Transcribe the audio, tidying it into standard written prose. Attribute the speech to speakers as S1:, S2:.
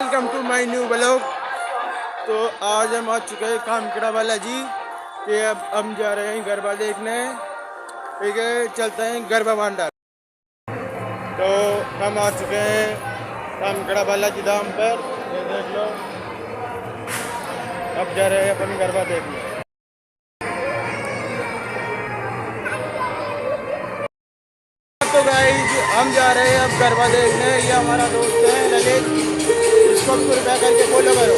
S1: Welcome to my new blog. तो आज हम आ चुके हैं कामकड़ा वाला जी कि अब हम जा रहे हैं गरबा देखने। ठीक है, चलते हैं गरबा भांडार। तो हम आ चुके हैं कामकड़ा वाला जी धाम पर, ये देख लो। अब जा रहे हैं अपन गरबा देखने। तो गाइस हम जा रहे हैं अब गरबा देखने। ये हमारा दोस्त है ललित, इसको 100 रुपया करके फॉलो करो।